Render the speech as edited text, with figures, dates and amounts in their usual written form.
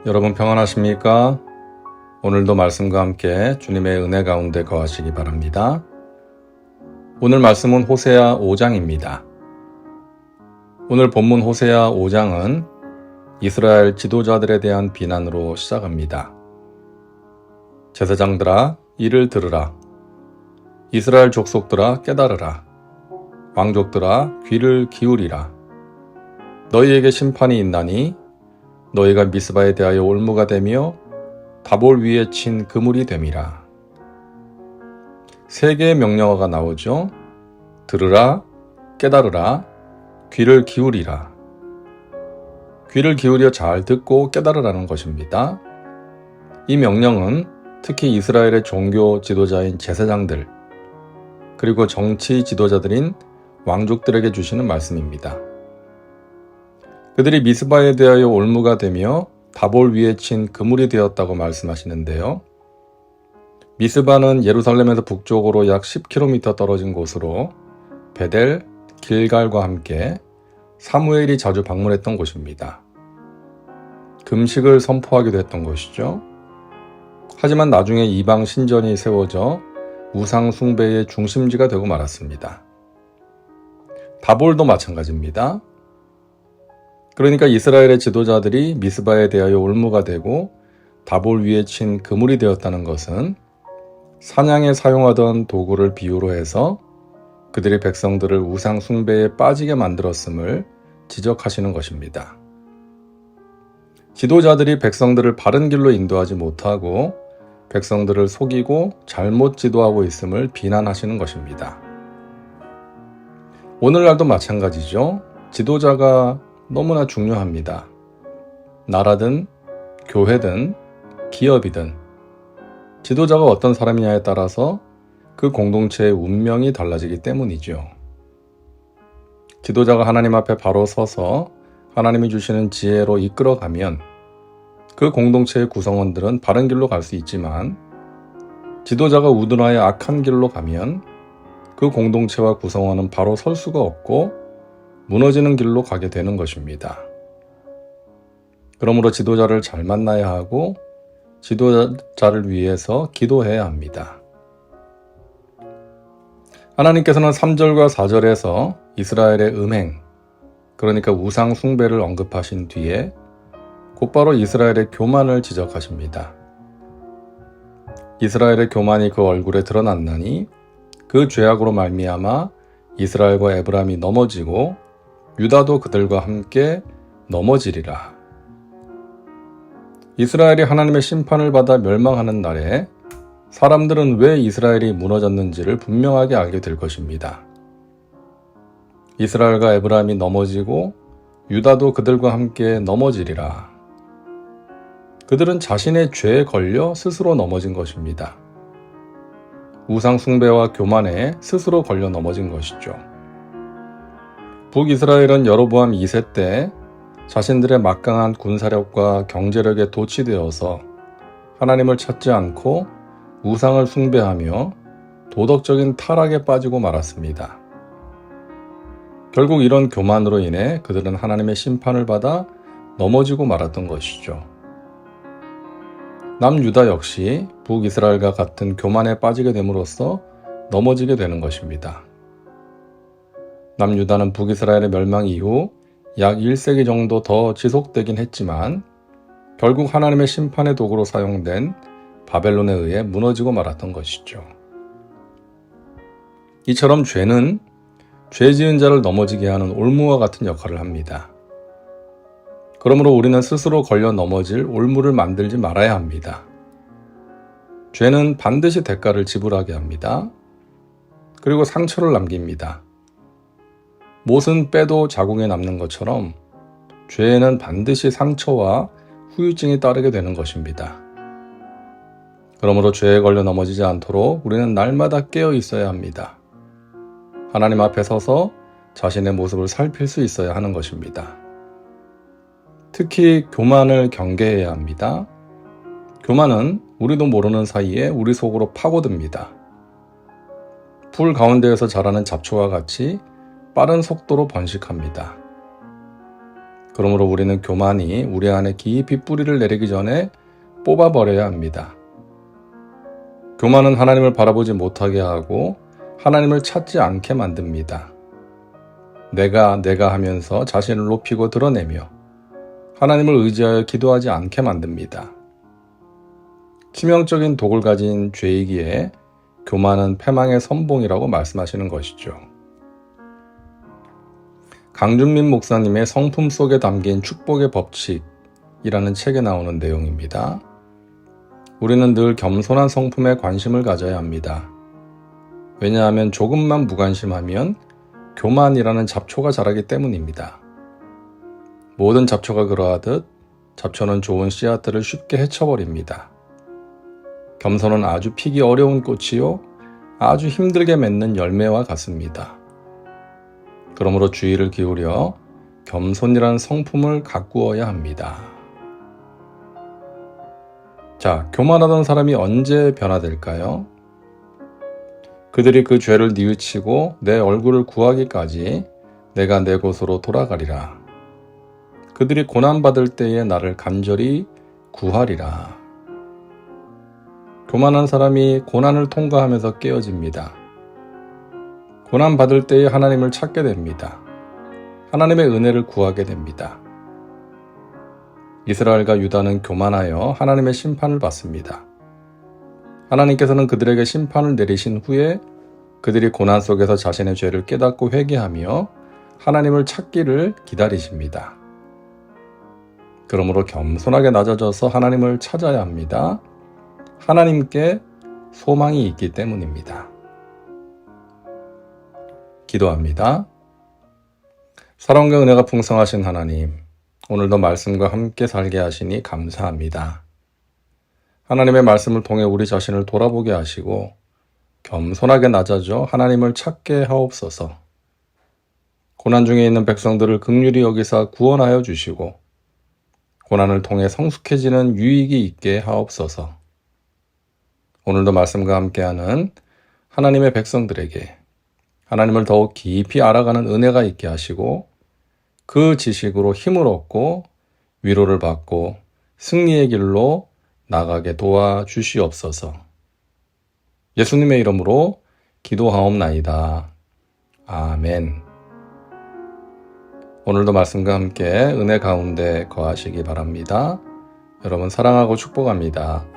여러분 평안하십니까? 오늘도 말씀과 함께 주님의 은혜 가운데 거하시기 바랍니다. 오늘 말씀은 호세아 5장입니다. 오늘 본문 호세아 5장은 이스라엘 지도자들에 대한 비난으로 시작합니다. 제사장들아, 이를 들으라. 이스라엘 족속들아, 깨달으라. 왕족들아, 귀를 기울이라. 너희에게 심판이 있나니 너희가 미스바에 대하여 올무가 되며 다볼 위에 친 그물이 됨이라. 세 개의 명령어가 나오죠. 들으라, 깨달으라, 귀를 기울이라. 귀를 기울여 잘 듣고 깨달으라는 것입니다. 이 명령은 특히 이스라엘의 종교 지도자인 제사장들, 그리고 정치 지도자들인 왕족들에게 주시는 말씀입니다. 그들이 미스바에 대하여 올무가 되며 다볼 위에 친 그물이 되었다고 말씀하시는데요. 미스바는 예루살렘에서 북쪽으로 약 10km 떨어진 곳으로 베델, 길갈과 함께 사무엘이 자주 방문했던 곳입니다. 금식을 선포하기도 했던 곳이죠. 하지만 나중에 이방 신전이 세워져 우상 숭배의 중심지가 되고 말았습니다. 다볼도 마찬가지입니다. 그러니까 이스라엘의 지도자들이 미스바에 대하여 올무가 되고 다볼 위에 친 그물이 되었다는 것은 사냥에 사용하던 도구를 비유로 해서 그들이 백성들을 우상 숭배에 빠지게 만들었음을 지적하시는 것입니다. 지도자들이 백성들을 바른 길로 인도하지 못하고 백성들을 속이고 잘못 지도하고 있음을 비난하시는 것입니다. 오늘날도 마찬가지죠. 지도자가 너무나 중요합니다. 나라든 교회든 기업이든 지도자가 어떤 사람이냐에 따라서 그 공동체의 운명이 달라지기 때문이죠. 지도자가 하나님 앞에 바로 서서 하나님이 주시는 지혜로 이끌어가면 그 공동체의 구성원들은 바른 길로 갈 수 있지만 지도자가 우둔하여 악한 길로 가면 그 공동체와 구성원은 바로 설 수가 없고 무너지는 길로 가게 되는 것입니다. 그러므로 지도자를 잘 만나야 하고 지도자를 위해서 기도해야 합니다. 하나님께서는 3절과 4절에서 이스라엘의 음행, 그러니까 우상 숭배를 언급하신 뒤에 곧바로 이스라엘의 교만을 지적하십니다. 이스라엘의 교만이 그 얼굴에 드러났나니 그 죄악으로 말미암아 이스라엘과 에브라임이 넘어지고 유다도 그들과 함께 넘어지리라. 이스라엘이 하나님의 심판을 받아 멸망하는 날에 사람들은 왜 이스라엘이 무너졌는지를 분명하게 알게 될 것입니다. 이스라엘과 에브라임이 넘어지고 유다도 그들과 함께 넘어지리라. 그들은 자신의 죄에 걸려 스스로 넘어진 것입니다. 우상 숭배와 교만에 스스로 걸려 넘어진 것이죠. 북이스라엘은 여로보암 2세 때 자신들의 막강한 군사력과 경제력에 도취되어서 하나님을 찾지 않고 우상을 숭배하며 도덕적인 타락에 빠지고 말았습니다. 결국 이런 교만으로 인해 그들은 하나님의 심판을 받아 넘어지고 말았던 것이죠. 남유다 역시 북이스라엘과 같은 교만에 빠지게 됨으로써 넘어지게 되는 것입니다. 남유다는 북이스라엘의 멸망 이후 약 1세기 정도 더 지속되긴 했지만 결국 하나님의 심판의 도구로 사용된 바벨론에 의해 무너지고 말았던 것이죠. 이처럼 죄는 죄 지은 자를 넘어지게 하는 올무와 같은 역할을 합니다. 그러므로 우리는 스스로 걸려 넘어질 올무를 만들지 말아야 합니다. 죄는 반드시 대가를 지불하게 합니다. 그리고 상처를 남깁니다. 못은 빼도 자궁에 남는 것처럼 죄에는 반드시 상처와 후유증이 따르게 되는 것입니다. 그러므로 죄에 걸려 넘어지지 않도록 우리는 날마다 깨어 있어야 합니다. 하나님 앞에 서서 자신의 모습을 살필 수 있어야 하는 것입니다. 특히 교만을 경계해야 합니다. 교만은 우리도 모르는 사이에 우리 속으로 파고듭니다. 불 가운데에서 자라는 잡초와 같이 빠른 속도로 번식합니다. 그러므로 우리는 교만이 우리 안에 깊이 뿌리를 내리기 전에 뽑아버려야 합니다. 교만은 하나님을 바라보지 못하게 하고 하나님을 찾지 않게 만듭니다. 내가 하면서 자신을 높이고 드러내며 하나님을 의지하여 기도하지 않게 만듭니다. 치명적인 독을 가진 죄이기에 교만은 패망의 선봉이라고 말씀하시는 것이죠. 강준민 목사님의 성품 속에 담긴 축복의 법칙이라는 책에 나오는 내용입니다. 우리는 늘 겸손한 성품에 관심을 가져야 합니다. 왜냐하면 조금만 무관심하면 교만이라는 잡초가 자라기 때문입니다. 모든 잡초가 그러하듯 잡초는 좋은 씨앗들을 쉽게 해쳐버립니다. 겸손은 아주 피기 어려운 꽃이요, 아주 힘들게 맺는 열매와 같습니다. 그러므로 주의를 기울여 겸손이라는 성품을 가꾸어야 합니다. 자, 교만하던 사람이 언제 변화될까요? 그들이 그 죄를 뉘우치고 내 얼굴을 구하기까지 내가 내 곳으로 돌아가리라. 그들이 고난받을 때에 나를 간절히 구하리라. 교만한 사람이 고난을 통과하면서 깨어집니다. 고난받을 때에 하나님을 찾게 됩니다. 하나님의 은혜를 구하게 됩니다. 이스라엘과 유다는 교만하여 하나님의 심판을 받습니다. 하나님께서는 그들에게 심판을 내리신 후에 그들이 고난 속에서 자신의 죄를 깨닫고 회개하며 하나님을 찾기를 기다리십니다. 그러므로 겸손하게 낮아져서 하나님을 찾아야 합니다. 하나님께 소망이 있기 때문입니다. 기도합니다. 사랑과 은혜가 풍성하신 하나님, 오늘도 말씀과 함께 살게 하시니 감사합니다. 하나님의 말씀을 통해 우리 자신을 돌아보게 하시고 겸손하게 낮아져 하나님을 찾게 하옵소서. 고난 중에 있는 백성들을 긍휼히 여기사 구원하여 주시고 고난을 통해 성숙해지는 유익이 있게 하옵소서. 오늘도 말씀과 함께하는 하나님의 백성들에게 하나님을 더욱 깊이 알아가는 은혜가 있게 하시고 그 지식으로 힘을 얻고 위로를 받고 승리의 길로 나가게 도와주시옵소서. 예수님의 이름으로 기도하옵나이다. 아멘. 오늘도 말씀과 함께 은혜 가운데 거하시기 바랍니다. 여러분 사랑하고 축복합니다.